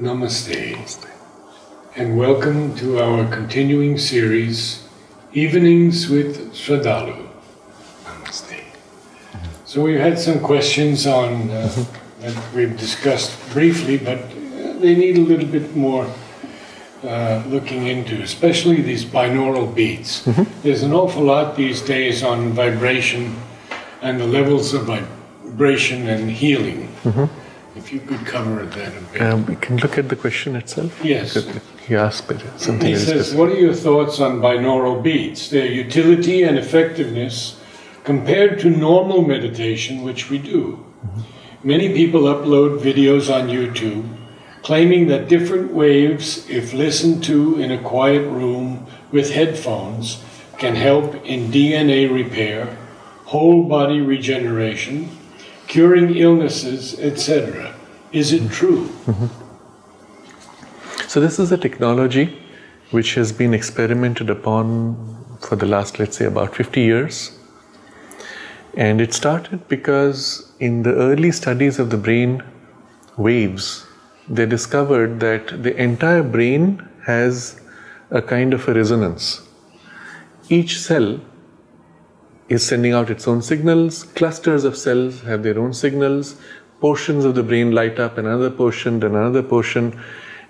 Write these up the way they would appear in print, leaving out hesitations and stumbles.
Namaste. And welcome to our continuing series, Evenings with Sraddhalu. Namaste. So we've had some questions on that we've discussed briefly, but they need a little bit more looking into, especially these binaural beats. There's an awful lot these days on vibration and the levels of vibration and healing. If you could cover that a bit. We can look at the question itself. Yes. He asked something. He says, what are your thoughts on binaural beats, their utility and effectiveness compared to normal meditation, which we do? Many people upload videos on YouTube claiming that different waves, if listened to in a quiet room with headphones, can help in DNA repair, whole body regeneration, curing illnesses, etc. Is it true? So this is a technology which has been experimented upon for the last, let's say, about 50 years. And it started because in the early studies of the brain waves, they discovered that the entire brain has a kind of a resonance. Each cell is sending out its own signals, clusters of cells have their own signals, portions of the brain light up, another portion, then another portion,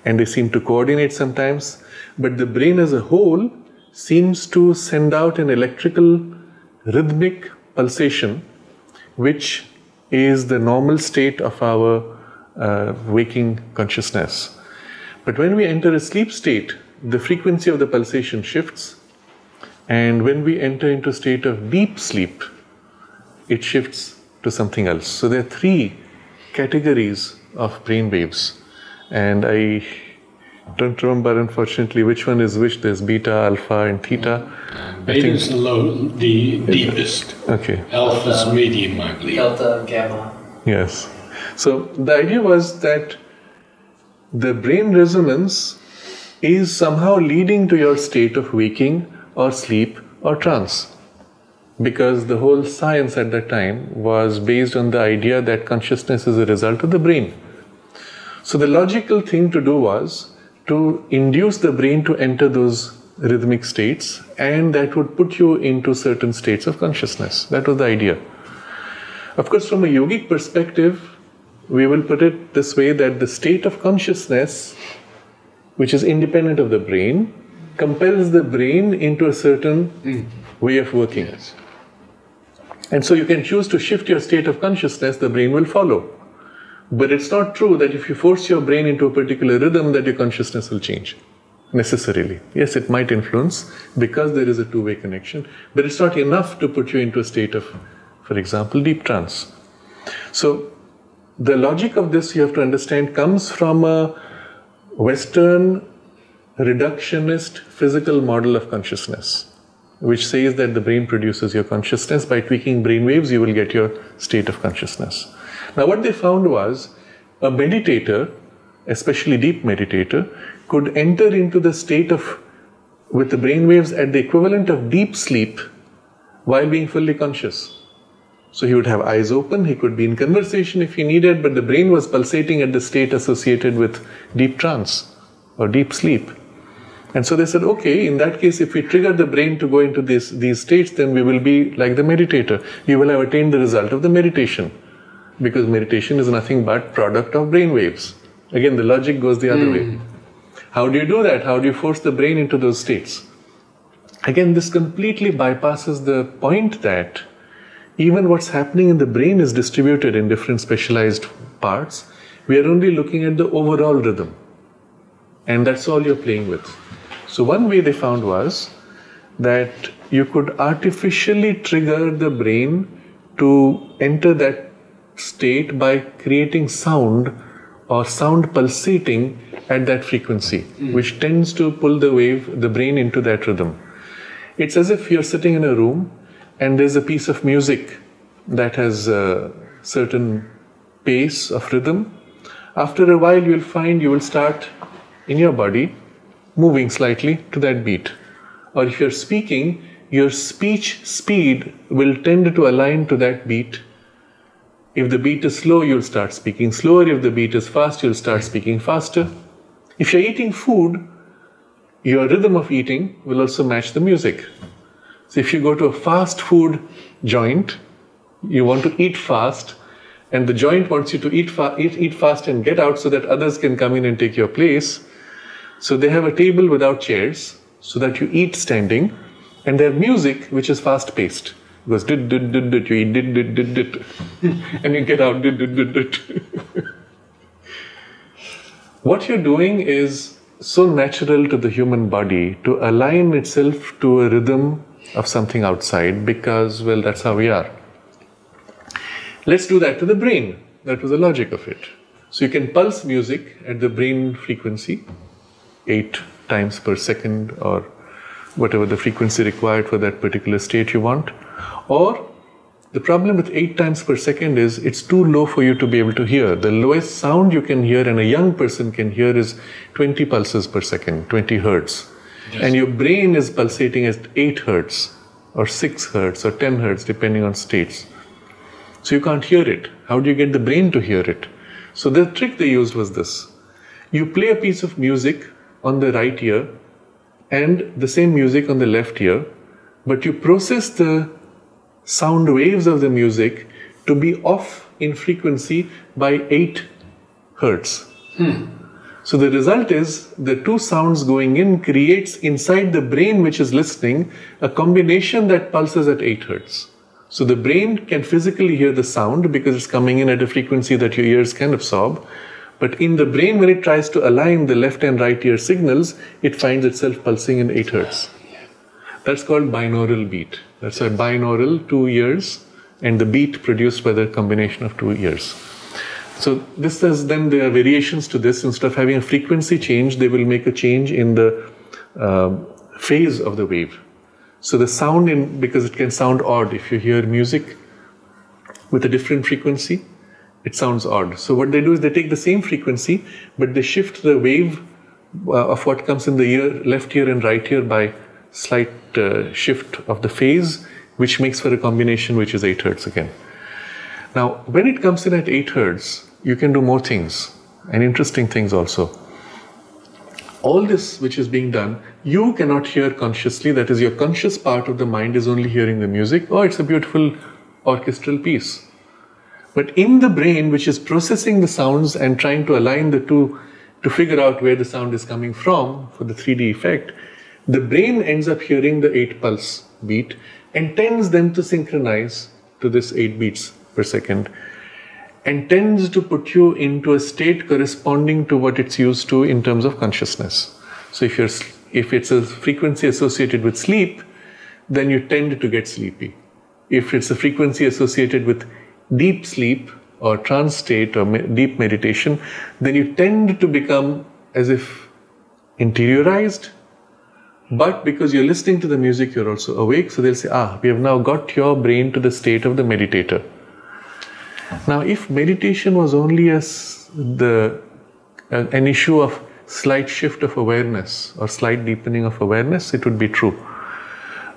and they seem to coordinate sometimes. But the brain as a whole seems to send out an electrical rhythmic pulsation, which is the normal state of our waking consciousness. But when we enter a sleep state, the frequency of the pulsation shifts. And when we enter into a state of deep sleep, it shifts to something else. So there are three categories of brain waves. And I don't remember, unfortunately, which one is which. There's beta, alpha, and theta. Beta is the deepest. Okay. Alpha's medium, I believe. Delta, gamma. Yes. So the idea was that the brain resonance is somehow leading to your state of waking or sleep or trance, because the whole science at that time was based on the idea that consciousness is a result of the brain. So the logical thing to do was to induce the brain to enter those rhythmic states, and that would put you into certain states of consciousness. That was the idea. Of course, from a yogic perspective, we will put it this way, that the state of consciousness, which is independent of the brain, compels the brain into a certain way of working. Yes. And so you can choose to shift your state of consciousness, the brain will follow. But it's not true that if you force your brain into a particular rhythm that your consciousness will change, necessarily. Yes, it might influence because there is a two-way connection, but it's not enough to put you into a state of, for example, deep trance. So the logic of this, you have to understand, comes from a Western reductionist physical model of consciousness, which says that the brain produces your consciousness. By tweaking brain waves, you will get your state of consciousness. Now, what they found was a meditator, especially deep meditator, could enter into the state of, with the brain waves at the equivalent of deep sleep while being fully conscious. So he would have eyes open, he could be in conversation if he needed, but the brain was pulsating at the state associated with deep trance or deep sleep. And so they said, okay, in that case, if we trigger the brain to go into these states, then we will be like the meditator. We will have attained the result of the meditation, because meditation is nothing but product of brain waves. Again, the logic goes the other way. How do you do that? How do you force the brain into those states? Again, this completely bypasses the point that even what's happening in the brain is distributed in different specialized parts. We are only looking at the overall rhythm. And that's all you're playing with. So one way they found was that you could artificially trigger the brain to enter that state by creating sound or sound pulsating at that frequency, which tends to pull the brain into that rhythm. It's as if you're sitting in a room and there's a piece of music that has a certain pace of rhythm. After a while, you'll find you will start in your body moving slightly to that beat. Or if you're speaking, your speech speed will tend to align to that beat If the beat is slow, you'll start speaking slower. If the beat is fast, you'll start speaking faster. If you're eating food, your rhythm of eating will also match the music. So if you go to a fast food joint, you want to eat fast, and the joint wants you to eat fast and get out so that others can come in and take your place. So they have a table without chairs so that you eat standing, and they have music which is fast paced. It goes dit dit dit dit, you eat dit dit dit dit, and you get out dit dit dit dit. What you're doing is so natural to the human body to align itself to a rhythm of something outside, because, well, that's how we are. Let's do that to the brain. That was the logic of it. So you can pulse music at the brain frequency, 8 times per second, or whatever the frequency required for that particular state you want. Or the problem with 8 times per second is it's too low for you to be able to hear. The lowest sound you can hear and a young person can hear is 20 pulses per second, 20 hertz. Yes. And your brain is pulsating at 8 hertz or 6 hertz or 10 hertz depending on states. So you can't hear it. How do you get the brain to hear it? So the trick they used was this. You play a piece of music on the right ear and the same music on the left ear, but you process the sound waves of the music to be off in frequency by 8 hertz. So the result is the two sounds going in creates inside the brain which is listening a combination that pulses at 8 hertz. So the brain can physically hear the sound because it's coming in at a frequency that your ears can absorb. But in the brain, when it tries to align the left and right ear signals, it finds itself pulsing in 8 hertz. That's called binaural beat. That's a binaural, 2 ears, and the beat produced by the combination of 2 ears. So this is, then there are variations to this. Instead of having a frequency change, they will make a change in the phase of the wave. So the sound, because it can sound odd, if you hear music with a different frequency, it sounds odd. So what they do is they take the same frequency, but they shift the wave of what comes in the ear, left ear and right ear by slight shift of the phase, which makes for a combination which is 8 hertz again. Now, when it comes in at 8 hertz, you can do more things, and interesting things also. All this which is being done, you cannot hear consciously. That is, your conscious part of the mind is only hearing the music. Oh, it's a beautiful orchestral piece. But in the brain, which is processing the sounds and trying to align the two to figure out where the sound is coming from for the 3D effect, the brain ends up hearing the 8 pulse beat and tends them to synchronize to this 8 beats per second, and tends to put you into a state corresponding to what it's used to in terms of consciousness. So if it's a frequency associated with sleep, then you tend to get sleepy. If it's a frequency associated with deep sleep or trance state or deep meditation, then you tend to become as if interiorized, but because you're listening to the music, you're also awake. So they'll say, we have now got your brain to the state of the meditator. Now, if meditation was only an issue of slight shift of awareness or slight deepening of awareness, it would be true.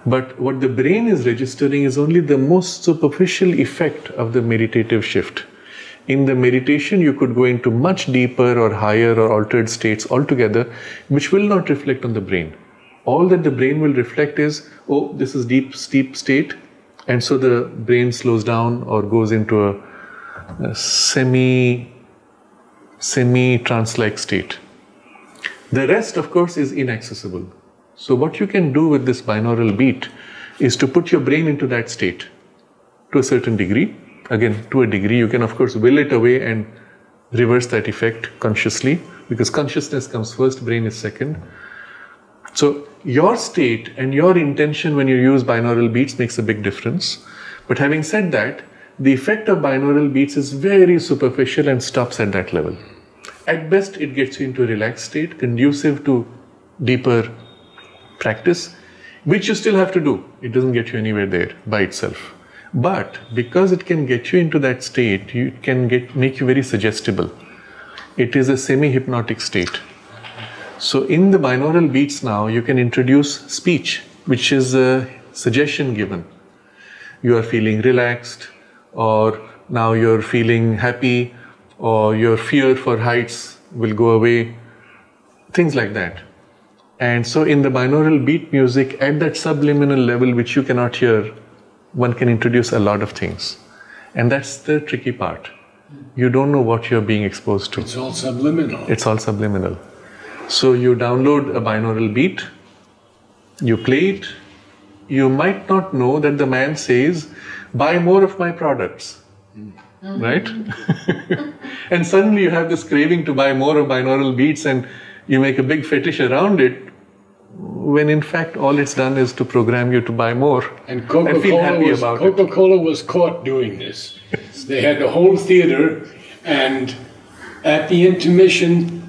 But what the brain is registering is only the most superficial effect of the meditative shift. In the meditation, you could go into much deeper or higher or altered states altogether, which will not reflect on the brain. All that the brain will reflect is, oh, this is deep, steep state, and so the brain slows down or goes into a semi-trance-like state. The rest, of course, is inaccessible. So what you can do with this binaural beat is to put your brain into that state to a certain degree. Again, to a degree, you can of course will it away and reverse that effect consciously, because consciousness comes first, brain is second. So your state and your intention when you use binaural beats makes a big difference. But having said that, the effect of binaural beats is very superficial and stops at that level. At best, it gets you into a relaxed state, conducive to deeper practice, which you still have to do. It doesn't get you anywhere there by itself. But because it can get you into that state, it can make you very suggestible. It is a semi-hypnotic state. So in the binaural beats now, you can introduce speech, which is a suggestion given. You are feeling relaxed, or now you're feeling happy, or your fear for heights will go away, things like that. And so in the binaural beat music, at that subliminal level which you cannot hear, one can introduce a lot of things. And that's the tricky part. You don't know what you're being exposed to. It's all subliminal. It's all subliminal. So you download a binaural beat, you play it, you might not know that the man says, buy more of my products. Right? And suddenly you have this craving to buy more of binaural beats and you make a big fetish around it, when in fact all it's done is to program you to buy more and feel happy about it. Coca-Cola was caught doing this. They had the whole theater, and at the intermission,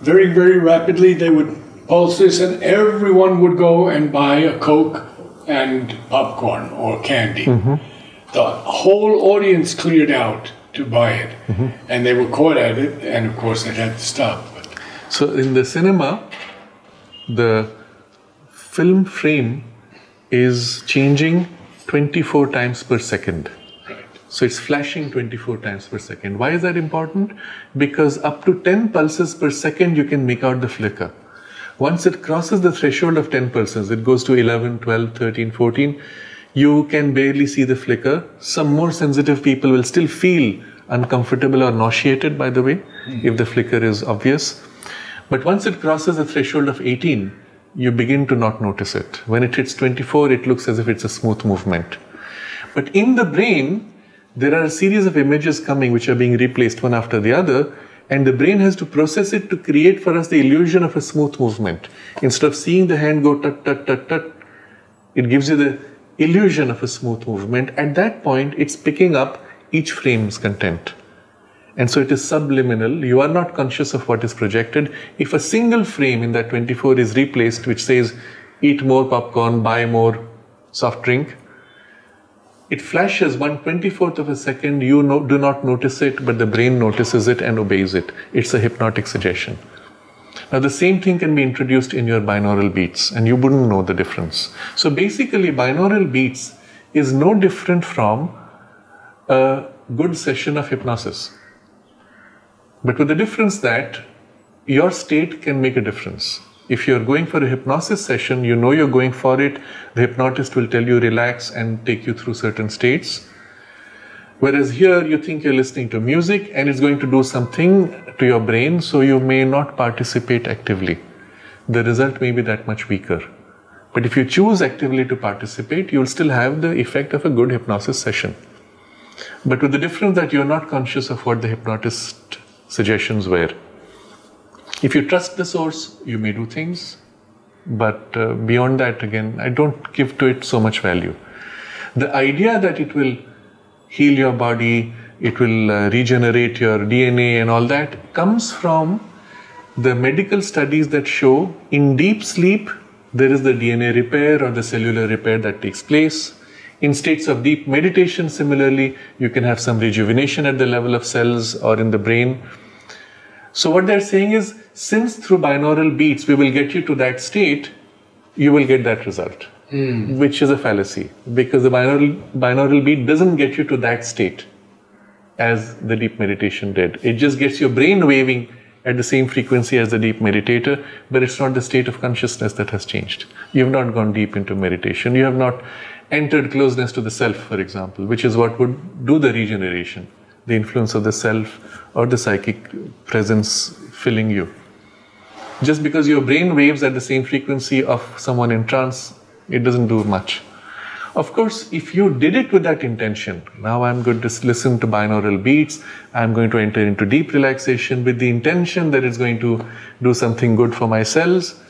very, very rapidly, they would pulse this, and everyone would go and buy a Coke and popcorn or candy. The whole audience cleared out to buy it, and they were caught at it, and of course they had to stop. So in the cinema, the film frame is changing 24 times per second. So it's flashing 24 times per second. Why is that important? Because up to 10 pulses per second you can make out the flicker. Once it crosses the threshold of 10 pulses, it goes to 11, 12, 13, 14, you can barely see the flicker. Some more sensitive people will still feel uncomfortable or nauseated, by the way, if the flicker is obvious. But once it crosses the threshold of 18, you begin to not notice it. When it hits 24, it looks as if it's a smooth movement. But in the brain, there are a series of images coming which are being replaced one after the other, and the brain has to process it to create for us the illusion of a smooth movement. Instead of seeing the hand go tut, tut, tut, tut, it gives you the illusion of a smooth movement. At that point, it's picking up each frame's content. And so it is subliminal. You are not conscious of what is projected. If a single frame in that 24 is replaced, which says, eat more popcorn, buy more soft drink, it flashes 1/24th of a second. You do not notice it, but the brain notices it and obeys it. It's a hypnotic suggestion. Now the same thing can be introduced in your binaural beats, and you wouldn't know the difference. So basically, binaural beats is no different from a good session of hypnosis. But with the difference that your state can make a difference. If you're going for a hypnosis session, you know you're going for it. The hypnotist will tell you relax and take you through certain states. Whereas here you think you're listening to music and it's going to do something to your brain, so you may not participate actively. The result may be that much weaker. But if you choose actively to participate, you'll still have the effect of a good hypnosis session. But with the difference that you're not conscious of what the hypnotist suggestions were. If you trust the source, you may do things, but beyond that, again, I don't give to it so much value. The idea that it will heal your body, it will regenerate your DNA and all that comes from the medical studies that show in deep sleep, there is the DNA repair or the cellular repair that takes place. In states of deep meditation, similarly, you can have some rejuvenation at the level of cells or in the brain. So what they're saying is, since through binaural beats we will get you to that state, you will get that result, which is a fallacy, because the binaural beat doesn't get you to that state as the deep meditation did. It just gets your brain waving at the same frequency as the deep meditator, but it's not the state of consciousness that has changed. You have not gone deep into meditation. You have not entered closeness to the self, for example, which is what would do the regeneration, the influence of the self or the psychic presence filling you. Just because your brain waves at the same frequency of someone in trance, it doesn't do much. Of course, if you did it with that intention, now I'm going to listen to binaural beats, I'm going to enter into deep relaxation with the intention that it's going to do something good for my cells,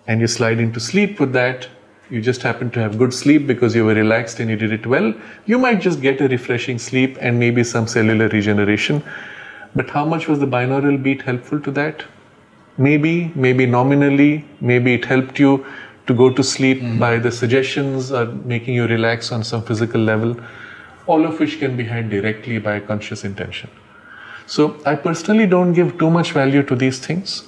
and you slide into sleep with that, you just happen to have good sleep because you were relaxed and you did it well, you might just get a refreshing sleep and maybe some cellular regeneration. But how much was the binaural beat helpful to that? Maybe nominally, maybe it helped you to go to sleep by the suggestions or making you relax on some physical level, all of which can be had directly by conscious intention. So I personally don't give too much value to these things.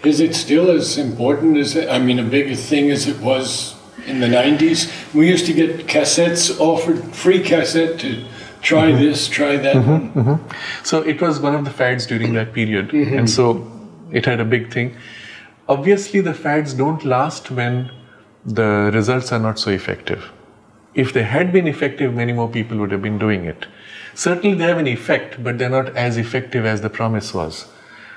Is it still as important as, a bigger thing as it was in the 90s? We used to get cassettes offered, free cassette to try this, try that. So it was one of the fads during that period, and so it had a big thing. Obviously, the fads don't last when the results are not so effective. If they had been effective, many more people would have been doing it. Certainly they have an effect, but they're not as effective as the promise was.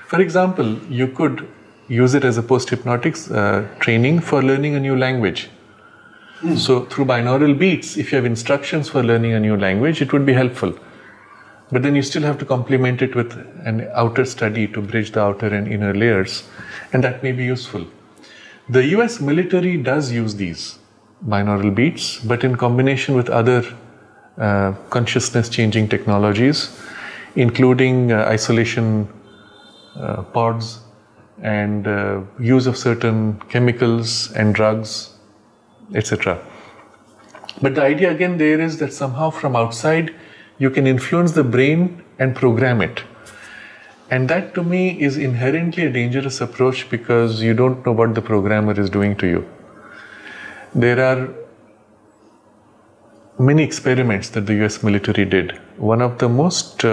For example, you could use it as a post-hypnotic training for learning a new language. So through binaural beats, if you have instructions for learning a new language, it would be helpful. But then you still have to complement it with an outer study to bridge the outer and inner layers, and that may be useful. The US military does use these binaural beats, but in combination with other consciousness changing technologies, including isolation pods and use of certain chemicals and drugs, etc. But the idea again there is that somehow from outside you can influence the brain and program it. And that to me is inherently a dangerous approach, because you don't know what the programmer is doing to you. There are many experiments that the US military did. One of the most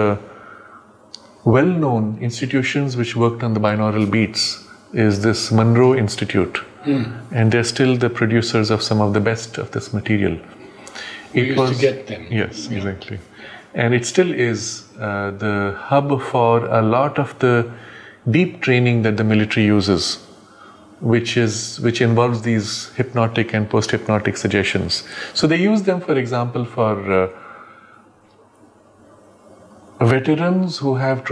well-known institutions which worked on the binaural beats is this Monroe Institute. And they're still the producers of some of the best of this material. We used to get them. Yes, exactly. And it still is the hub for a lot of the deep training that the military uses, which involves these hypnotic and post-hypnotic suggestions. So they use them, for example, for veterans who have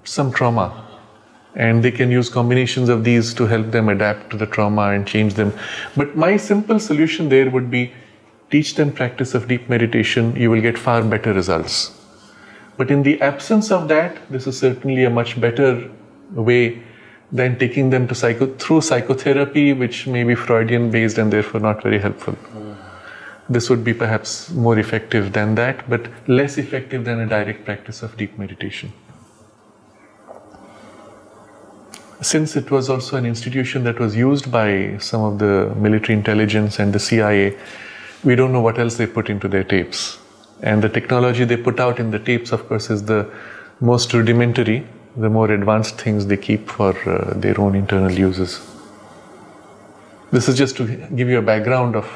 some trauma, and they can use combinations of these to help them adapt to the trauma and change them. But my simple solution there would be, teach them practice of deep meditation, you will get far better results. But in the absence of that, this is certainly a much better way than taking them to through psychotherapy, which may be Freudian based and therefore not very helpful. This would be perhaps more effective than that, but less effective than a direct practice of deep meditation. Since it was also an institution that was used by some of the military intelligence and the CIA, we don't know what else they put into their tapes. And the technology they put out in the tapes, of course, is the most rudimentary. The more advanced things they keep for their own internal uses. This is just to give you a background of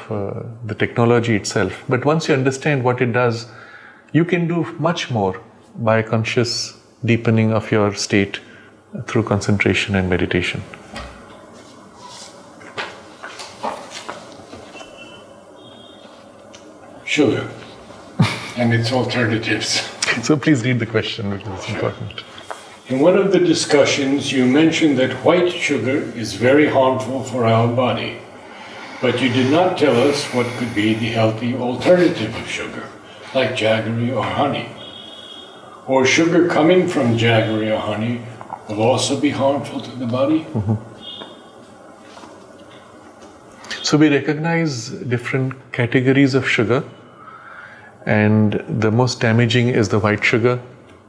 the technology itself. But once you understand what it does, you can do much more by conscious deepening of your state through concentration and meditation. Sugar and its alternatives. So please read the question, because it's important. In one of the discussions, you mentioned that white sugar is very harmful for our body, but you did not tell us what could be the healthy alternative of sugar, like jaggery or honey. Or sugar coming from jaggery or honey will also be harmful to the body? So we recognize different categories of sugar, and the most damaging is the white sugar.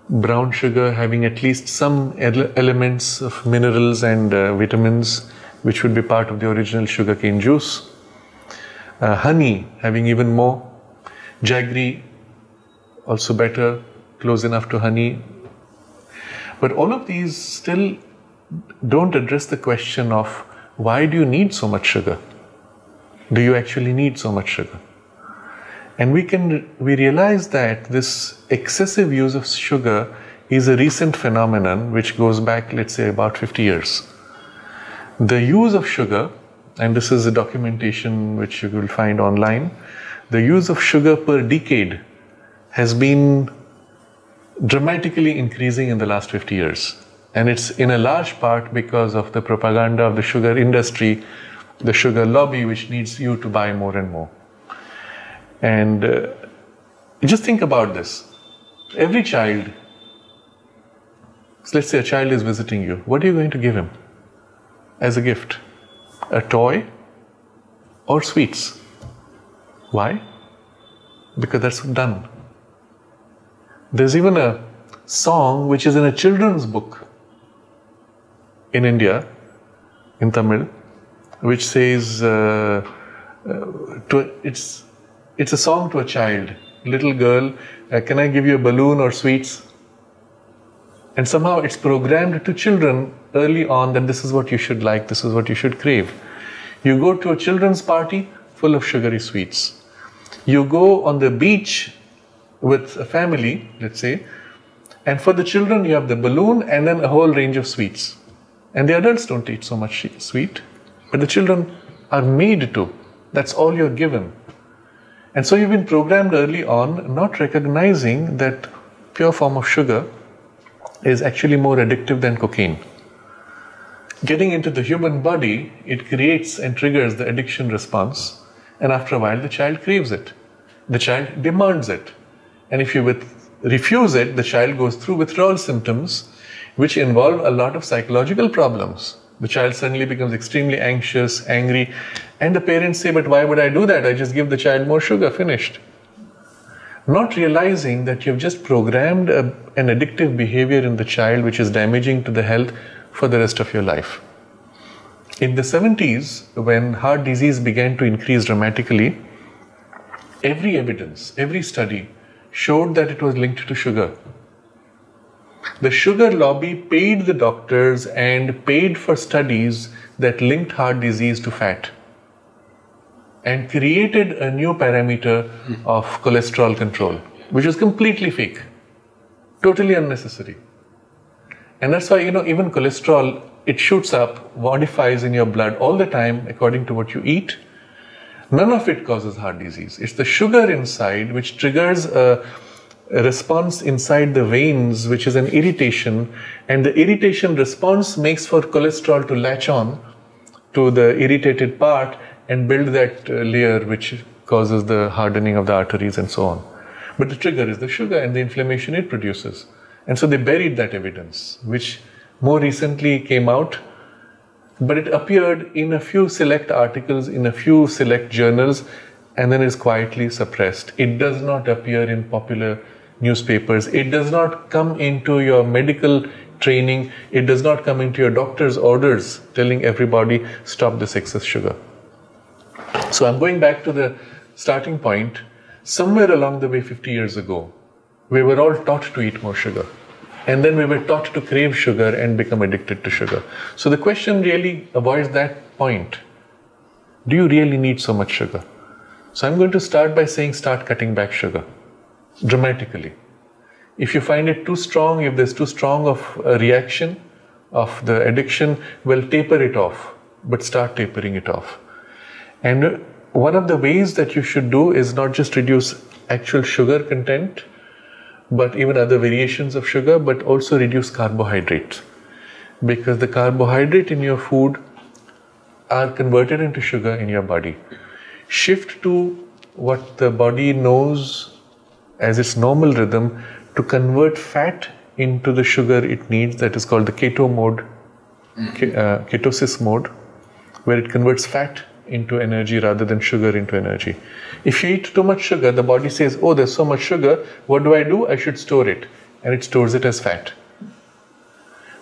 Brown sugar having at least some elements of minerals and vitamins, which would be part of the original sugarcane juice. Honey having even more. Jaggery also better, close enough to honey. But all of these still don't address the question of why do you need so much sugar? Do you actually need so much sugar? And we realize that this excessive use of sugar is a recent phenomenon which goes back, let's say, about 50 years. The use of sugar, and this is a documentation which you will find online, the use of sugar per decade has been dramatically increasing in the last 50 years. And it's in a large part because of the propaganda of the sugar industry, the sugar lobby, which needs you to buy more and more. And just think about this. Every child, so let's say a child is visiting you, what are you going to give him as a gift? A toy or sweets? Why? Because that's done. There's even a song which is in a children's book in India, in Tamil, which says, it's a song to a child, little girl can I give you a balloon or sweets? And somehow it's programmed to children early on that this is what you should like, this is what you should crave. You go to a children's party full of sugary sweets. You go on the beach with a family, let's say, and for the children you have the balloon and then a whole range of sweets. And the adults don't eat so much sweet, but the children are made to. That's all you're given. And so you've been programmed early on, not recognizing that pure form of sugar is actually more addictive than cocaine. Getting into the human body, it creates and triggers the addiction response, and after a while the child craves it. The child demands it. And if you refuse it, the child goes through withdrawal symptoms which involve a lot of psychological problems. The child suddenly becomes extremely anxious, angry, and the parents say, but why would I do that? I just give the child more sugar, finished. Not realizing that you've just programmed an addictive behavior in the child which is damaging to the health for the rest of your life. In the 70s, when heart disease began to increase dramatically, every evidence, every study showed that it was linked to sugar. The sugar lobby paid the doctors and paid for studies that linked heart disease to fat and created a new parameter of cholesterol control, which was completely fake, totally unnecessary. And that's why, even cholesterol, it shoots up, modifies in your blood all the time according to what you eat. None of it causes heart disease. It's the sugar inside which triggers a response inside the veins, which is an irritation, and the irritation response makes for cholesterol to latch on to the irritated part and build that layer which causes the hardening of the arteries and so on. But the trigger is the sugar and the inflammation it produces. And so they buried that evidence, which more recently came out, but it appeared in a few select articles, in a few select journals, and then is quietly suppressed. It does not appear in popular newspapers. It does not come into your medical training. It does not come into your doctor's orders telling everybody, stop this excess sugar. So I'm going back to the starting point. Somewhere along the way 50 years ago, we were all taught to eat more sugar. And then we were taught to crave sugar and become addicted to sugar. So the question really avoids that point. Do you really need so much sugar? So I'm going to start by saying start cutting back sugar dramatically. If you find it too strong, if there's too strong of a reaction of the addiction, well, taper it off, but start tapering it off. And one of the ways that you should do is not just reduce actual sugar content, but even other variations of sugar, but also reduce carbohydrates. Because the carbohydrate in your food are converted into sugar in your body. Shift to what the body knows as its normal rhythm to convert fat into the sugar it needs, that is called the keto mode, ketosis mode, where it converts fat into energy rather than sugar into energy. If you eat too much sugar, the body says, oh, there's so much sugar, what do? I should store it. And it stores it as fat.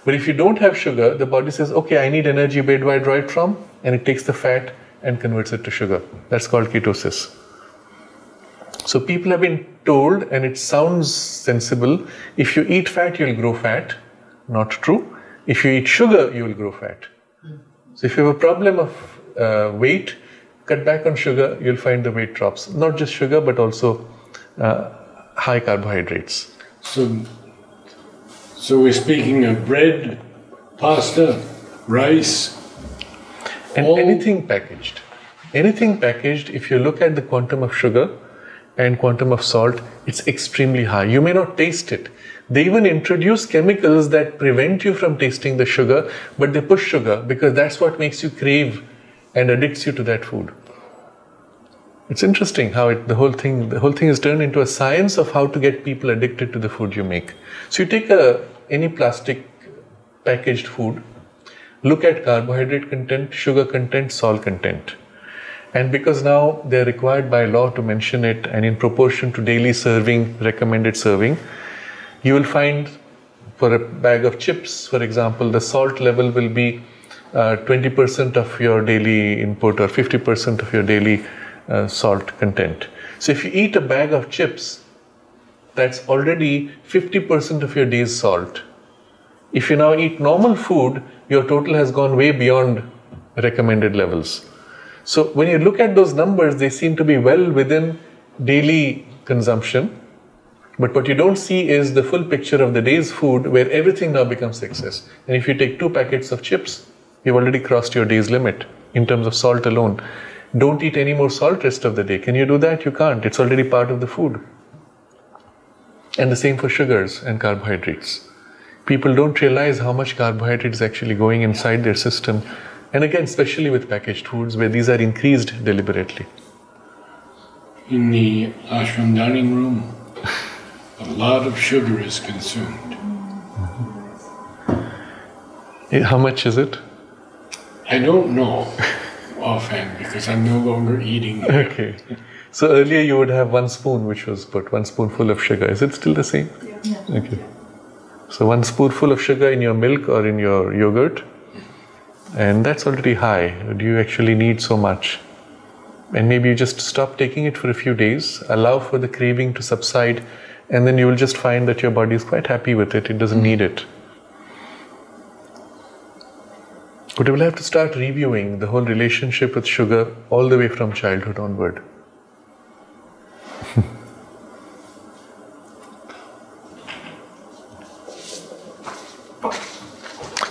But if you don't have sugar, the body says, okay, I need energy, where do I draw it from? And it takes the fat and converts it to sugar. That's called ketosis. So people have been told, and it sounds sensible, if you eat fat, you'll grow fat. Not true. If you eat sugar, you will grow fat. So if you have a problem of weight, cut back on sugar, you'll find the weight drops. Not just sugar, but also high carbohydrates. So we're speaking of bread, pasta, rice, and anything packaged. Anything packaged, if you look at the quantum of sugar and quantum of salt, it's extremely high. You may not taste it. They even introduce chemicals that prevent you from tasting the sugar, but they push sugar because that's what makes you crave and addicts you to that food. It's interesting how the whole thing is turned into a science of how to get people addicted to the food you make. So you take any plastic packaged food, look at carbohydrate content, sugar content, salt content. And because now they're required by law to mention it, and in proportion to daily serving, recommended serving, you will find for a bag of chips, for example, the salt level will be 20% of your daily input or 50% of your daily salt content. So if you eat a bag of chips that's already 50% of your day's salt. If you now eat normal food, your total has gone way beyond recommended levels. So when you look at those numbers, they seem to be well within daily consumption. But what you don't see is the full picture of the day's food, where everything now becomes excess. And if you take 2 packets of chips, you've already crossed your day's limit in terms of salt alone. Don't eat any more salt rest of the day. Can you do that? You can't. It's already part of the food. And the same for sugars and carbohydrates. People don't realize how much carbohydrate is actually going inside their system. And again, especially with packaged foods, where these are increased deliberately. In the ashram dining room, a lot of sugar is consumed. How much is it? I don't know offhand because I'm no longer eating there. Okay. So earlier you would have 1 spoon, which was put 1 spoonful of sugar. Is it still the same? Yeah. Okay. So 1 spoonful of sugar in your milk or in your yogurt, and that's already high. Do you actually need so much? And maybe you just stop taking it for a few days, allow for the craving to subside, and then you will just find that your body is quite happy with it. It doesn't need it. But you will have to start reviewing the whole relationship with sugar all the way from childhood onward.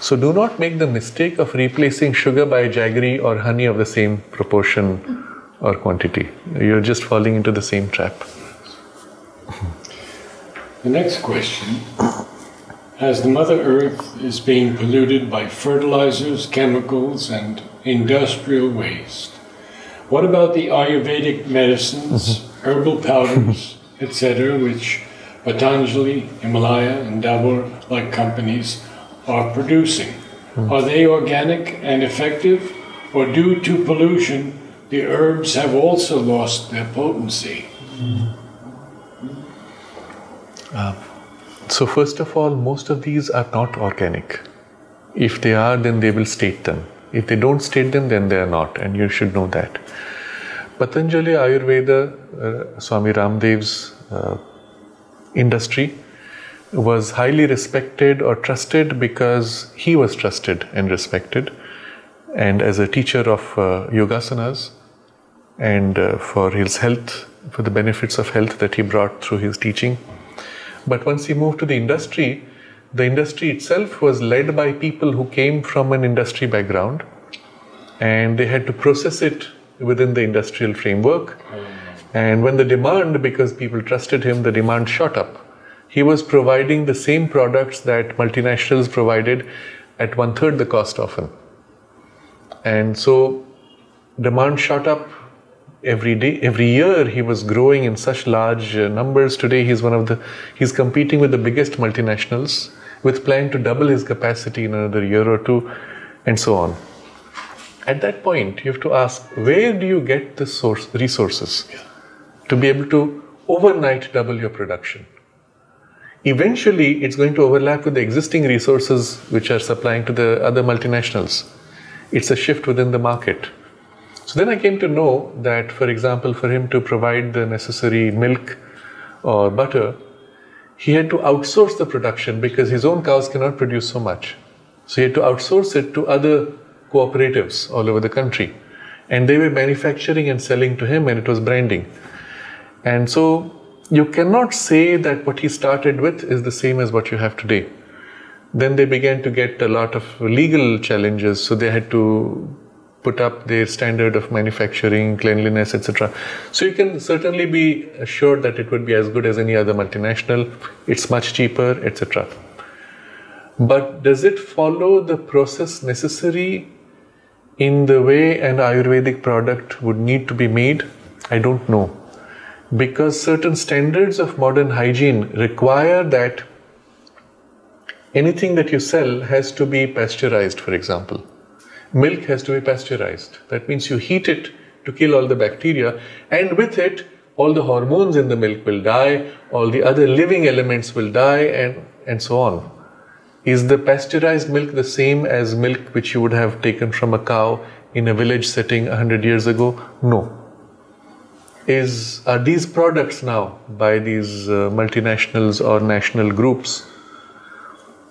So do not make the mistake of replacing sugar by jaggery or honey of the same proportion or quantity. You're just falling into the same trap. The next question, as the Mother Earth is being polluted by fertilizers, chemicals, and industrial waste, what about the Ayurvedic medicines, herbal powders, etc., which Patanjali, Himalaya, and Dabur-like companies are producing? Are they organic and effective, or due to pollution, the herbs have also lost their potency? So first of all, most of these are not organic. If they are, then they will state them. If they don't state them, then they are not, and you should know that. Patanjali Ayurveda, Swami Ramdev's industry, was highly respected or trusted because he was trusted and respected, and as a teacher of yogasanas, and for his health, for the benefits of health that he brought through his teaching. But once he moved to the industry itself was led by people who came from an industry background, and they had to process it within the industrial framework. And when the demand, because people trusted him, the demand shot up. He was providing the same products that multinationals provided at 1/3 the cost often. And so demand shot up every day. Every year he was growing in such large numbers. Today he's competing with the biggest multinationals with plan to double his capacity in another year or two, and so on. At that point, you have to ask, where do you get the resources to be able to overnight double your production? Eventually, it's going to overlap with the existing resources which are supplying to the other multinationals. It's a shift within the market. So then I came to know that, for example, for him to provide the necessary milk or butter, he had to outsource the production because his own cows cannot produce so much. So he had to outsource it to other cooperatives all over the country. And they were manufacturing and selling to him, and it was branding. And so you cannot say that what he started with is the same as what you have today. Then they began to get a lot of legal challenges, so they had to put up their standard of manufacturing, cleanliness, etc. So you can certainly be assured that it would be as good as any other multinational. It's much cheaper, etc. But does it follow the process necessary in the way an Ayurvedic product would need to be made? I don't know. Because certain standards of modern hygiene require that anything that you sell has to be pasteurized, for example. Milk has to be pasteurized. That means you heat it to kill all the bacteria, and with it, all the hormones in the milk will die, all the other living elements will die, and so on. Is the pasteurized milk the same as milk which you would have taken from a cow in a village setting 100 years ago? No. are these products now by these multinationals or national groups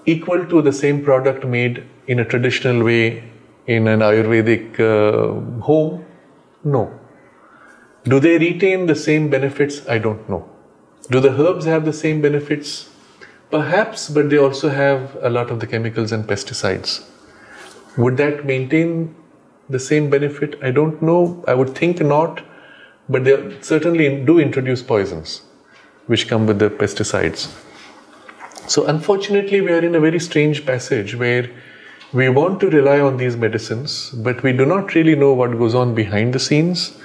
equal to the same product made in a traditional way in an Ayurvedic home? No. Do they retain the same benefits? I don't know. Do the herbs have the same benefits? Perhaps, but they also have a lot of the chemicals and pesticides. Would that maintain the same benefit? I don't know. I would think not, but they certainly do introduce poisons which come with the pesticides. So unfortunately, we are in a very strange passage where we want to rely on these medicines, but we do not really know what goes on behind the scenes.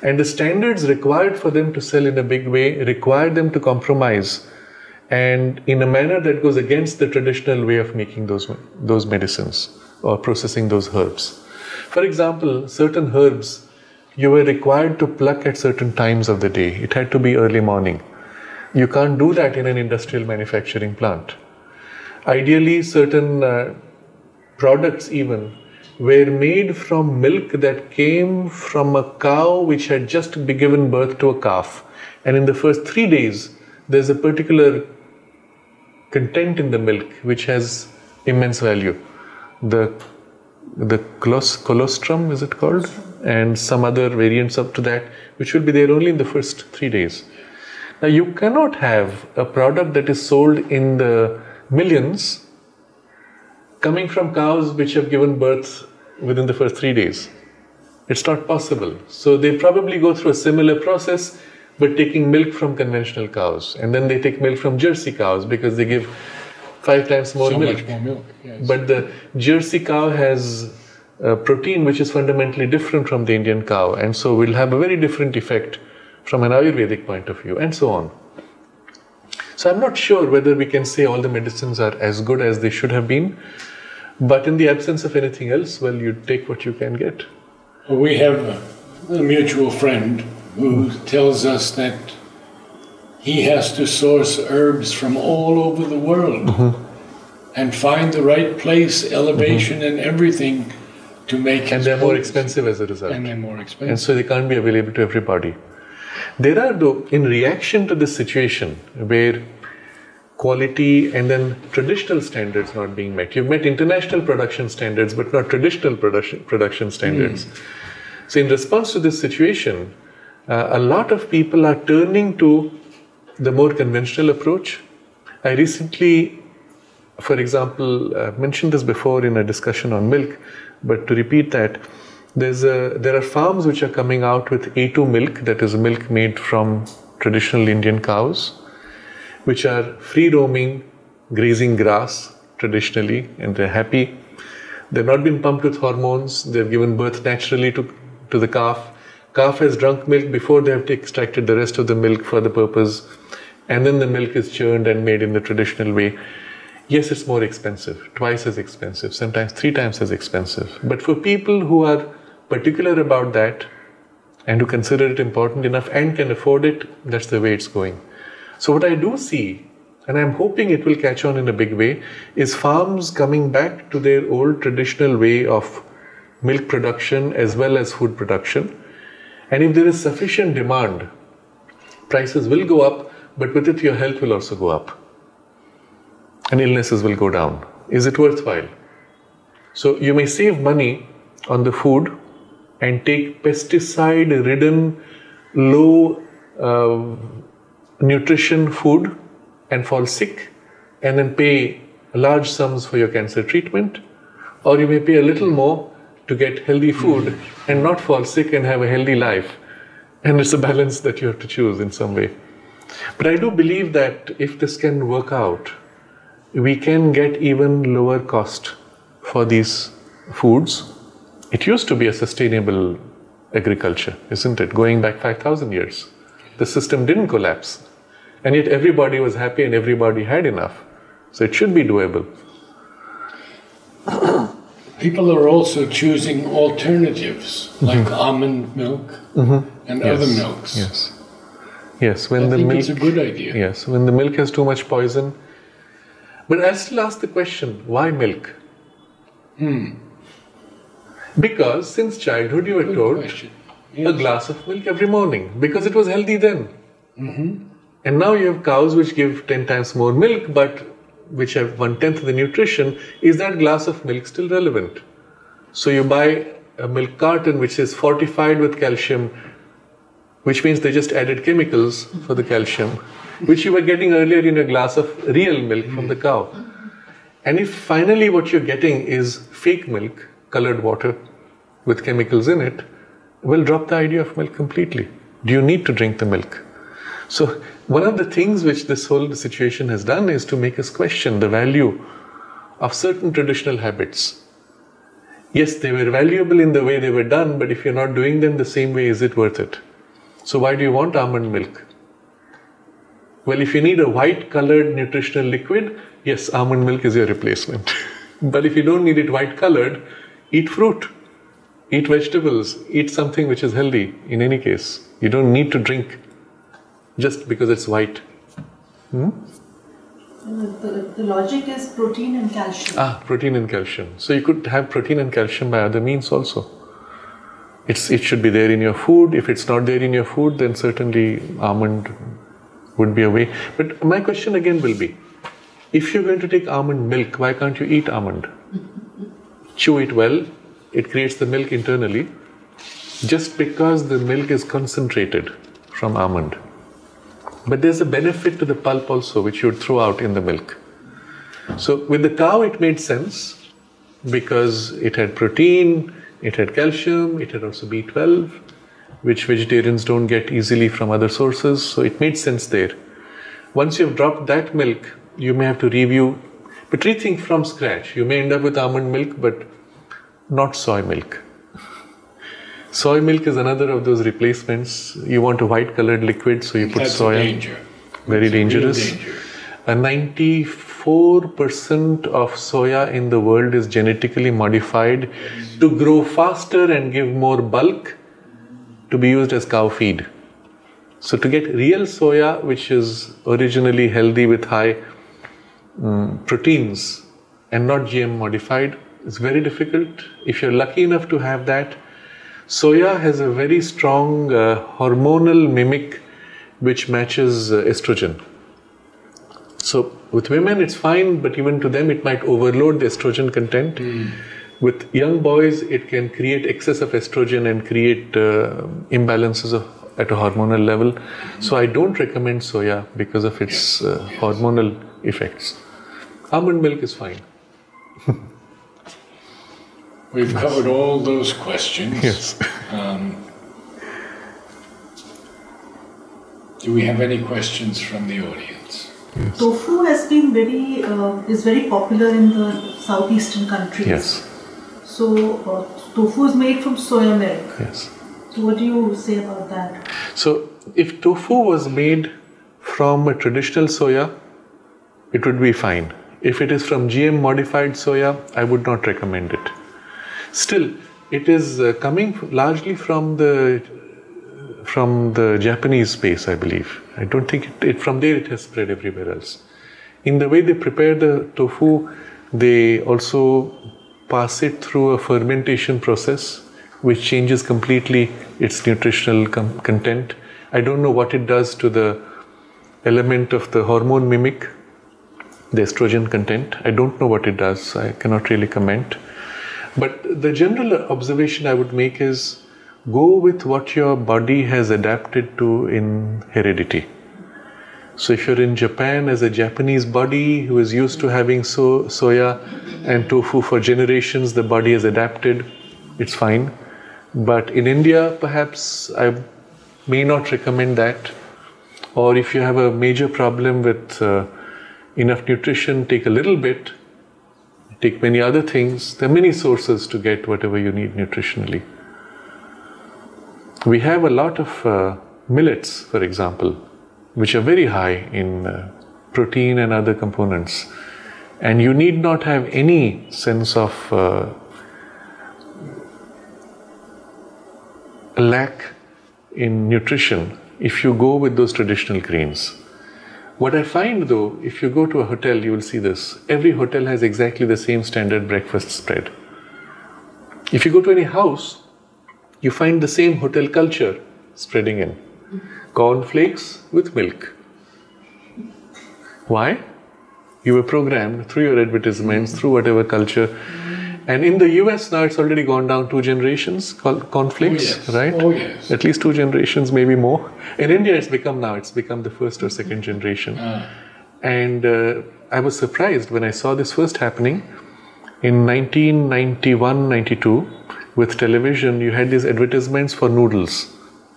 And the standards required for them to sell in a big way require them to compromise, and in a manner that goes against the traditional way of making those medicines or processing those herbs. For example, certain herbs you were required to pluck at certain times of the day. It had to be early morning. You can't do that in an industrial manufacturing plant. Ideally, certain products even were made from milk that came from a cow which had just given birth to a calf. And in the first 3 days, there's a particular content in the milk which has immense value. The colostrum, is it called? And some other variants up to that, which will be there only in the first 3 days. Now, you cannot have a product that is sold in the millions coming from cows which have given birth within the first 3 days. It's not possible. So they probably go through a similar process, but taking milk from conventional cows. And then they take milk from Jersey cows because they give 5 times more milk. Much more milk, yes. But the Jersey cow has a protein which is fundamentally different from the Indian cow, and so will have a very different effect from an Ayurvedic point of view, and so on. So I'm not sure whether we can say all the medicines are as good as they should have been, but in the absence of anything else, well, you take what you can get. We have a mutual friend who tells us that he has to source herbs from all over the world and find the right place, elevation and everything to make. And they're more expensive as a result. And they're more expensive. And so they can't be available to everybody. There are, though, in reaction to this situation where quality and then traditional standards not being met. You've met international production standards, but not traditional production standards. So in response to this situation, a lot of people are turning to the more conventional approach. I recently, for example, mentioned this before in a discussion on milk, but to repeat that, there are farms which are coming out with A2 milk, that is milk made from traditional Indian cows, which are free roaming, grazing grass traditionally, and they're happy. They've not been pumped with hormones. They've given birth naturally to the calf. Calf has drunk milk before they have extracted the rest of the milk for the purpose, and then the milk is churned and made in the traditional way. Yes, it's more expensive, twice as expensive, sometimes 3 times as expensive. But for people who are particular about that and who consider it important enough and can afford it, that's the way it's going. So what I do see, and I'm hoping it will catch on in a big way, is farms coming back to their old traditional way of milk production as well as food production. And if there is sufficient demand, prices will go up, but with it your health will also go up. And illnesses will go down. Is it worthwhile? So you may save money on the food and take pesticide-ridden, low nutrition food and fall sick, and then pay large sums for your cancer treatment, or you may pay a little more to get healthy food and not fall sick and have a healthy life. And it's a balance that you have to choose in some way. But I do believe that if this can work out, we can get even lower cost for these foods. It used to be a sustainable agriculture, isn't it? Going back 5,000 years. The system didn't collapse. And yet everybody was happy and everybody had enough. So it should be doable. People are also choosing alternatives, like almond milk and other milks. Yes. I think it's a good idea. Yes, when the milk has too much poison. But I still ask the question, why milk? Because since childhood you were told a glass of milk every morning because it was healthy then. And now you have cows which give 10 times more milk, but which have 1/10 of the nutrition. Is that glass of milk still relevant? So you buy a milk carton which is fortified with calcium, which means they just added chemicals for the calcium, which you were getting earlier in a glass of real milk from the cow. And if finally what you're getting is fake milk, colored water with chemicals in it, we'll drop the idea of milk completely. Do you need to drink the milk? So one of the things which this whole situation has done is to make us question the value of certain traditional habits. Yes, they were valuable in the way they were done, but if you're not doing them the same way, is it worth it? So why do you want almond milk? Well, if you need a white colored nutritional liquid, yes, almond milk is your replacement. But if you don't need it white colored, eat fruit, eat vegetables, eat something which is healthy in any case. You don't need to drink just because it's white. The logic is protein and calcium. Protein and calcium. So you could have protein and calcium by other means also. It should be there in your food. If it's not there in your food, then certainly almond would be a way. But my question again will be, if you're going to take almond milk, why can't you eat almond? Chew it well. It creates the milk internally. Just because the milk is concentrated from almond. But there's a benefit to the pulp also, which you would throw out in the milk. So with the cow, it made sense because it had protein, it had calcium, it had also B12, which vegetarians don't get easily from other sources. So it made sense there. Once you've dropped that milk, you may have to review, but rethink from scratch. You may end up with almond milk, but not soy milk. Soy milk is another of those replacements. You want a white colored liquid, so you put soya. That's a danger. Very dangerous. A 94% of soya in the world is genetically modified to grow faster and give more bulk to be used as cow feed. So to get real soya, which is originally healthy with high proteins and not GM modified, is very difficult. If you're lucky enough to have that, soya has a very strong hormonal mimic which matches estrogen. So with women it's fine, but even to them it might overload the estrogen content. With young boys it can create excess of estrogen and create imbalances at a hormonal level. So I don't recommend soya because of its hormonal effects. Almond milk is fine. We've covered all those questions. Yes. Do we have any questions from the audience? Yes. Tofu has been is very popular in the southeastern countries. Yes. So tofu is made from soya milk. Yes. So what do you say about that? So if tofu was made from a traditional soya, it would be fine. If it is from GM modified soya, I would not recommend it. Still, it is coming largely from the Japanese space, I believe. I don't think from there it has spread everywhere else. In the way they prepare the tofu, they also pass it through a fermentation process, which changes completely its nutritional content. I don't know what it does to the element of the hormone mimic, the estrogen content. I don't know what it does. I cannot really comment. But the general observation I would make is go with what your body has adapted to in heredity. So if you're in Japan as a Japanese body who is used to having soya and tofu for generations, the body has adapted, it's fine. But in India, perhaps I may not recommend that. Or if you have a major problem with enough nutrition, take a little bit. Take many other things. There are many sources to get whatever you need nutritionally. We have a lot of millets, for example, which are very high in protein and other components. And you need not have any sense of lack in nutrition if you go with those traditional grains. What I find though, if you go to a hotel, you will see this. Every hotel has exactly the same standard breakfast spread. If you go to any house, you find the same hotel culture spreading in. Cornflakes with milk. Why? You were programmed through your advertisements, through whatever culture. And in the US now it's already gone down 2 generations, cornflakes, right? Oh yes. At least 2 generations, maybe more. In India it's become the first or second generation. And I was surprised when I saw this first happening. In 1991-92, with television, you had these advertisements for noodles.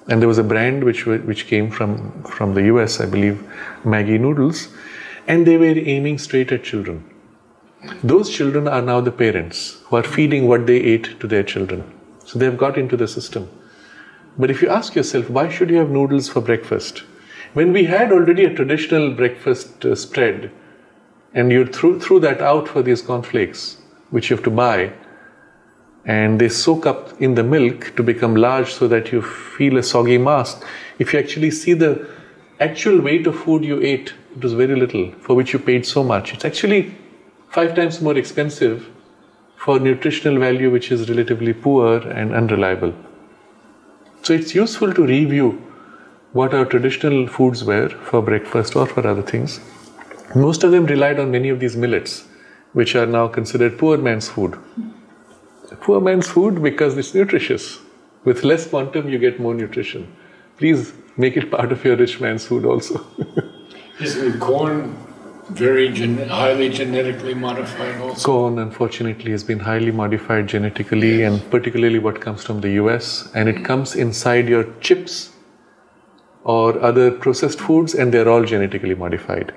And there was a brand which came from the US, I believe, Maggi noodles. And they were aiming straight at children. Those children are now the parents who are feeding what they ate to their children. So they have got into the system. But if you ask yourself, why should you have noodles for breakfast? When we had already a traditional breakfast spread, and you threw that out for these cornflakes, which you have to buy, and they soak up in the milk to become large so that you feel a soggy mass. If you actually see the actual weight of food you ate, it was very little, for which you paid so much. It's actually 5 times more expensive for nutritional value which is relatively poor and unreliable. So it's useful to review what our traditional foods were for breakfast or for other things. Most of them relied on many of these millets, which are now considered poor man's food. Poor man's food because it's nutritious. With less quantum, you get more nutrition. Please make it part of your rich man's food also. Isn't corn very highly genetically modified also? Corn, unfortunately, has been highly modified genetically, and particularly what comes from the US. And it comes inside your chips or other processed foods, and they're all genetically modified.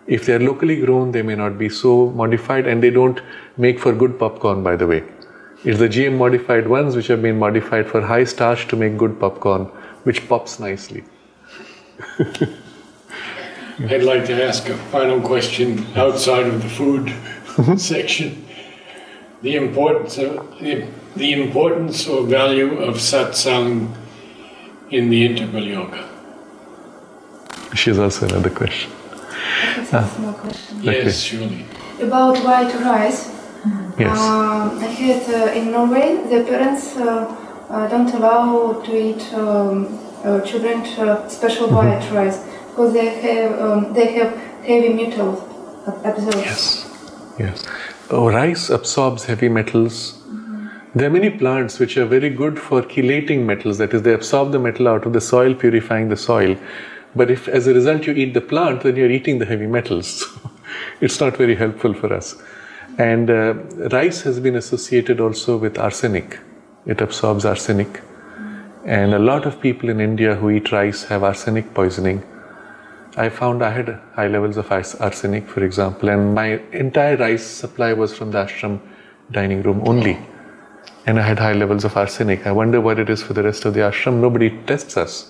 If they're locally grown, they may not be so modified, and they don't make for good popcorn, by the way. It's the GM modified ones which have been modified for high starch to make good popcorn, which pops nicely. I'd like to ask a final question outside of the food section. The importance or value of satsang in the integral yoga. She's also another question. I have a small question. Yes, surely. About white rice. Yes. I heard in Norway the parents don't allow to eat children special white rice because they have heavy metals absorbed. Yes. Rice absorbs heavy metals. There are many plants which are very good for chelating metals, that is, they absorb the metal out of the soil, purifying the soil. But if as a result you eat the plant, then you're eating the heavy metals. It's not very helpful for us. And rice has been associated also with arsenic. It absorbs arsenic. And a lot of people in India who eat rice have arsenic poisoning. I found I had high levels of arsenic, for example, and my entire rice supply was from the ashram dining room only. And I had high levels of arsenic. I wonder what it is for the rest of the ashram. Nobody tests us.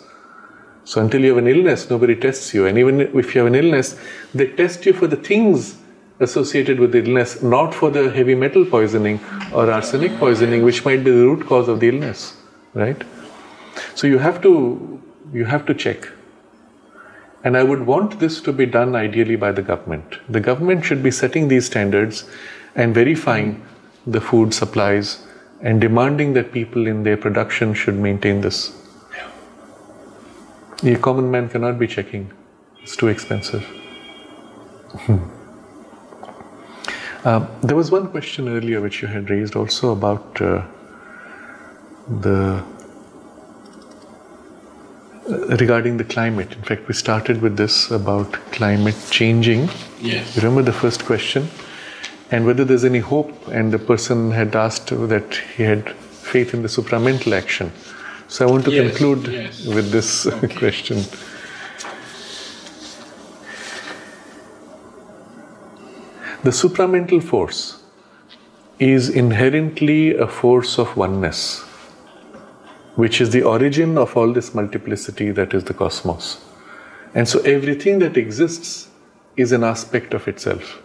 So until you have an illness, nobody tests you. And even if you have an illness, they test you for the things associated with the illness, not for the heavy metal poisoning or arsenic poisoning, which might be the root cause of the illness, right? So you have to check. And I would want this to be done ideally by the government. The government should be setting these standards and verifying the food supplies and demanding that people in their production should maintain this. A common man cannot be checking. It's too expensive. There was one question earlier which you had raised also about regarding the climate. In fact, we started with this about climate changing. Yes. Remember the first question? And whether there's any hope, and the person had asked that he had faith in the supramental action. So I want to conclude with this question. The supramental force is inherently a force of oneness, which is the origin of all this multiplicity that is the cosmos. And so everything that exists is an aspect of itself.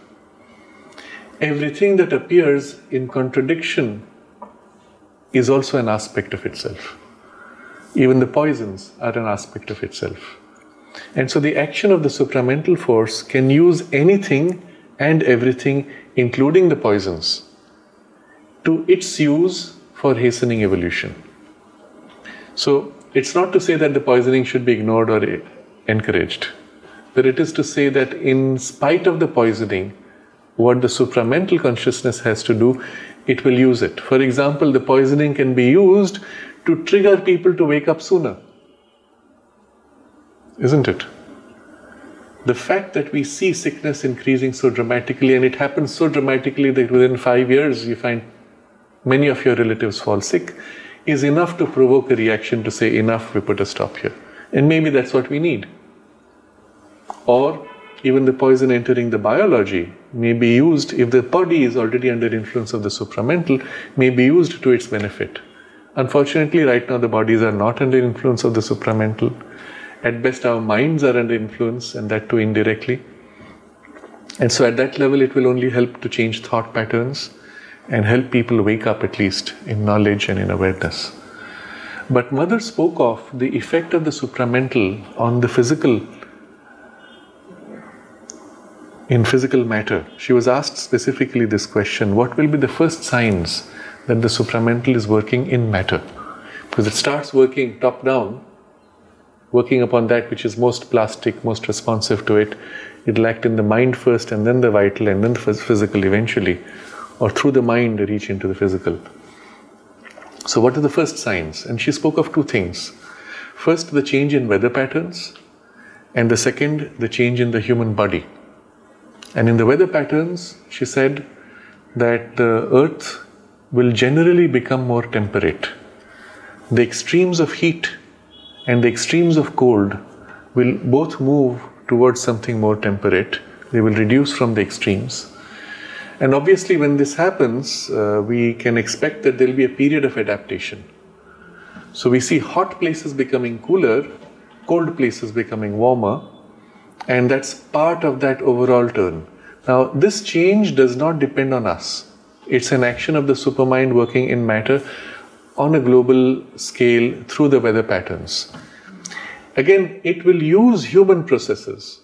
Everything that appears in contradiction is also an aspect of itself. Even the poisons are an aspect of itself. And so the action of the supramental force can use anything and everything, including the poisons, to its use for hastening evolution. So it's not to say that the poisoning should be ignored or encouraged, but it is to say that in spite of the poisoning, what the supramental consciousness has to do, it will use it. For example, the poisoning can be used to trigger people to wake up sooner. Isn't it? The fact that we see sickness increasing so dramatically, and it happens so dramatically that within 5 years you find many of your relatives fall sick, is enough to provoke a reaction to say, enough, we put a stop here. And maybe that's what we need. Or even the poison entering the biology may be used, if the body is already under influence of the supramental, may be used to its benefit. Unfortunately, right now the bodies are not under influence of the supramental. At best, our minds are under influence, and that too indirectly. And so at that level, it will only help to change thought patterns and help people wake up at least in knowledge and in awareness. But Mother spoke of the effect of the supramental on the physical, in physical matter. She was asked specifically this question: what will be the first signs that the supramental is working in matter? Because it starts working top down, working upon that which is most plastic, most responsive to it. It'll act in the mind first, and then the vital, and then the physical eventually, or through the mind reach into the physical. So what are the first signs? And she spoke of two things. First, the change in weather patterns, and the second, the change in the human body. And in the weather patterns, she said that the earth will generally become more temperate. The extremes of heat and the extremes of cold will both move towards something more temperate. They will reduce from the extremes. And obviously when this happens, we can expect that there will be a period of adaptation. So we see hot places becoming cooler, cold places becoming warmer, and that's part of that overall turn. Now, this change does not depend on us. It's an action of the supermind working in matter on a global scale through the weather patterns. Again, it will use human processes,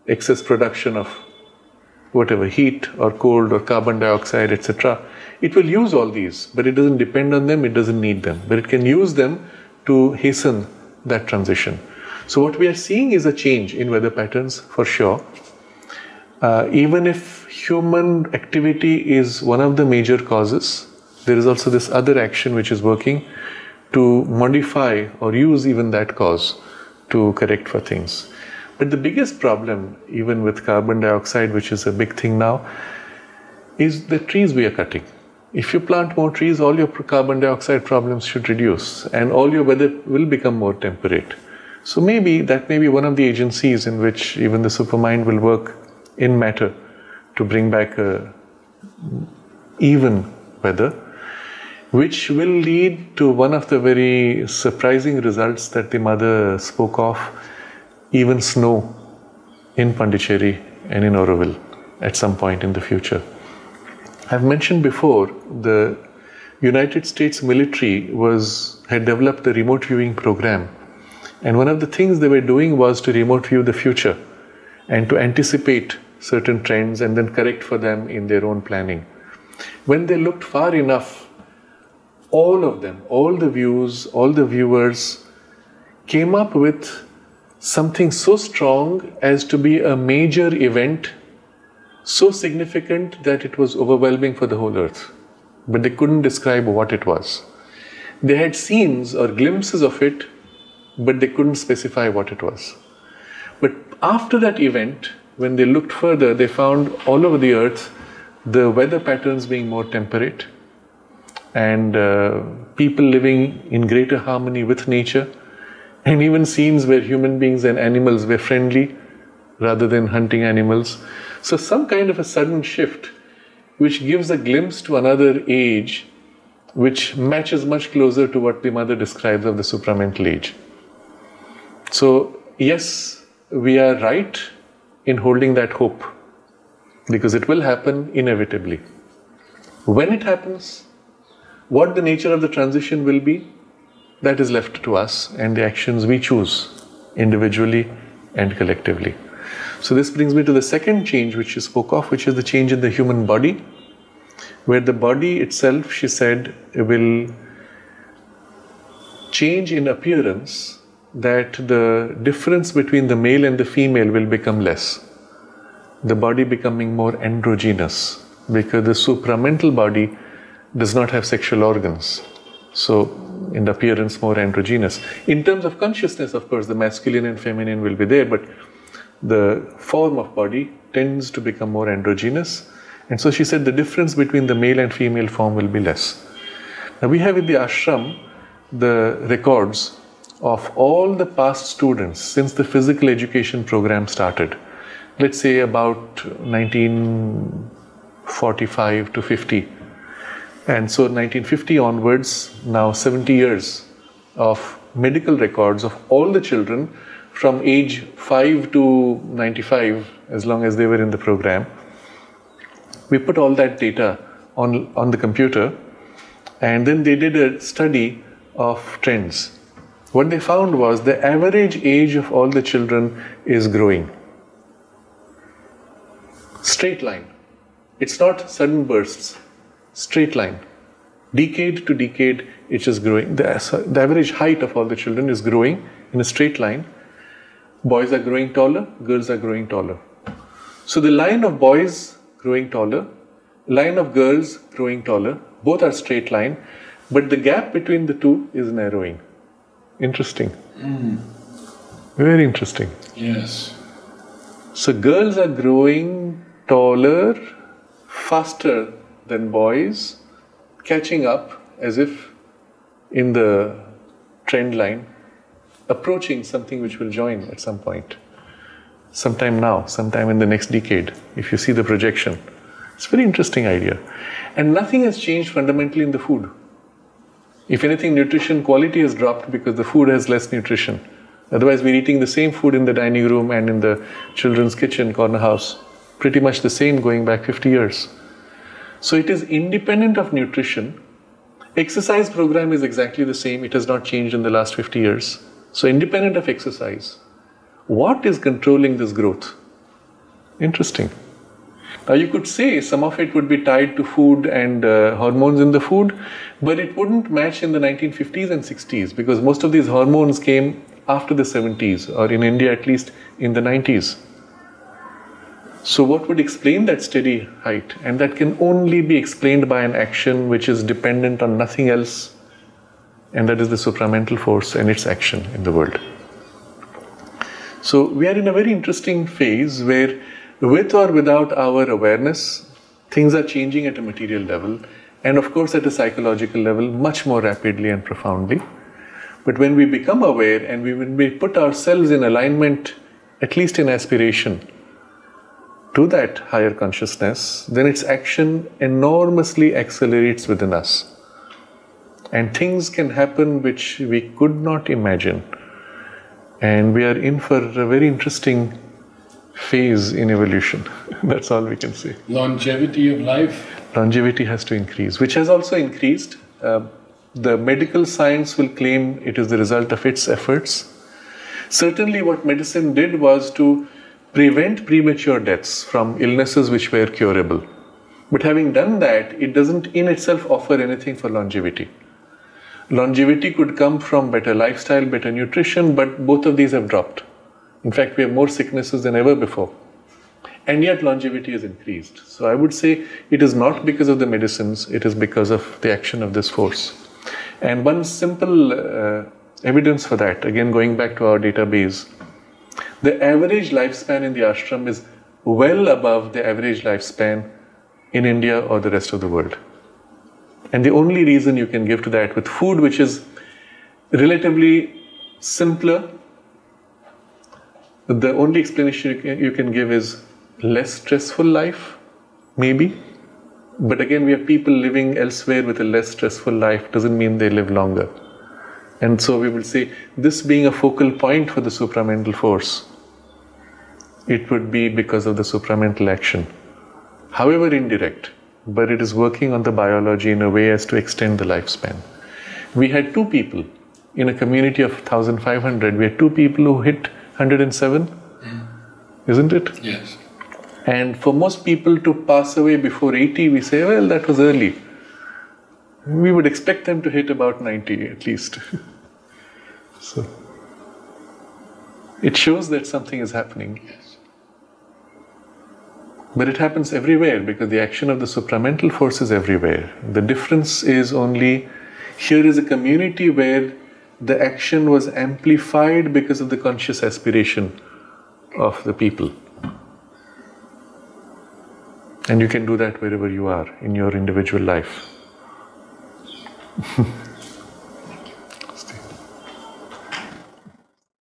excess production of whatever, heat or cold or carbon dioxide, etc. It will use all these, but it doesn't depend on them, it doesn't need them. But it can use them to hasten that transition. So what we are seeing is a change in weather patterns for sure. Even if human activity is one of the major causes, there is also this other action which is working to modify or use even that cause to correct for things. But the biggest problem, even with carbon dioxide, which is a big thing now, is the trees we are cutting. If you plant more trees, all your carbon dioxide problems should reduce, and all your weather will become more temperate. So maybe that may be one of the agencies in which even the supermind will work in matter to bring back a even weather, which will lead to one of the very surprising results that the mother spoke of, even snow in Pondicherry and in Aurobindo at some point in the future. I've mentioned before, the United States military had developed a remote viewing program. And one of the things they were doing was to remote view the future and to anticipate certain trends and then correct for them in their own planning. When they looked far enough, all of them, all the viewers came up with something so strong as to be a major event, so significant that it was overwhelming for the whole earth. But they couldn't describe what it was. They had scenes or glimpses of it, but they couldn't specify what it was. But after that event, when they looked further, they found all over the earth the weather patterns being more temperate, and people living in greater harmony with nature, and even scenes where human beings and animals were friendly rather than hunting animals. So some kind of a sudden shift which gives a glimpse to another age which matches much closer to what the mother describes of the supramental age. So yes, we are right in holding that hope, because it will happen inevitably. When it happens, what the nature of the transition will be, that is left to us and the actions we choose individually and collectively. So this brings me to the second change which she spoke of, which is the change in the human body, where the body itself, she said, will change in appearance that the difference between the male and the female will become less. The body becoming more androgynous, because the supramental body does not have sexual organs. So, in appearance, more androgynous. In terms of consciousness, of course, the masculine and feminine will be there, but the form of body tends to become more androgynous. And so she said the difference between the male and female form will be less. Now we have in the ashram the records of all the past students since the physical education program started. Let's say about 1945 to 50. And so 1950 onwards, now 70 years of medical records of all the children from age 5 to 95, as long as they were in the program. We put all that data on the computer, and then they did a study of trends. What they found was the average age of all the children is growing. Straight line. It's not sudden bursts. Straight line. Decade to decade, it's just growing. The average height of all the children is growing in a straight line. Boys are growing taller, girls are growing taller. So the line of boys growing taller, line of girls growing taller, both are straight line, but the gap between the two is narrowing. Interesting. Very interesting. Yes. So girls are growing taller, faster than boys, catching up as if in the trend line, approaching something which will join at some point. Sometime now, sometime in the next decade, if you see the projection. It's a very interesting idea. And nothing has changed fundamentally in the food. If anything, nutrition quality has dropped because the food has less nutrition. Otherwise, we're eating the same food in the dining room and in the children's kitchen, corner house. Pretty much the same going back 50 years. So it is independent of nutrition. Exercise program is exactly the same. It has not changed in the last 50 years. So independent of exercise. What is controlling this growth? Interesting. Now you could say some of it would be tied to food and hormones in the food, but it wouldn't match in the 1950s and 60s because most of these hormones came after the 70s, or in India at least in the 90s. So what would explain that steady height? And that can only be explained by an action which is dependent on nothing else, and that is the supramental force and its action in the world. So we are in a very interesting phase where, with or without our awareness, things are changing at a material level, and of course at a psychological level much more rapidly and profoundly. But when we become aware and when we put ourselves in alignment, at least in aspiration, to that higher consciousness, then its action enormously accelerates within us. And things can happen which we could not imagine. And we are in for a very interesting phase in evolution. That's all we can say. Longevity of life? Longevity has to increase, which has also increased. The medical science will claim it is the result of its efforts. Certainly what medicine did was to prevent premature deaths from illnesses which were curable. But having done that, it doesn't in itself offer anything for longevity. Longevity could come from better lifestyle, better nutrition, but both of these have dropped. In fact, we have more sicknesses than ever before. And yet longevity has increased. So I would say it is not because of the medicines, it is because of the action of this force. And one simple evidence for that, again going back to our database, the average lifespan in the ashram is well above the average lifespan in India or the rest of the world. And the only reason you can give to that with food which is relatively simpler, the only explanation you can give is less stressful life, maybe. But again, we have people living elsewhere with a less stressful life doesn't mean they live longer. And so we will say, this being a focal point for the supramental force, it would be because of the supramental action. However indirect, but it is working on the biology in a way as to extend the lifespan. We had 2 people in a community of 1,500. We had 2 people who hit 107, isn't it? Yes. And for most people to pass away before 80, we say, well, that was early. We would expect them to hit about 90 at least. So it shows that something is happening. Yes. But it happens everywhere because the action of the supramental force is everywhere. The difference is only here is a community where the action was amplified because of the conscious aspiration of the people. And you can do that wherever you are in your individual life.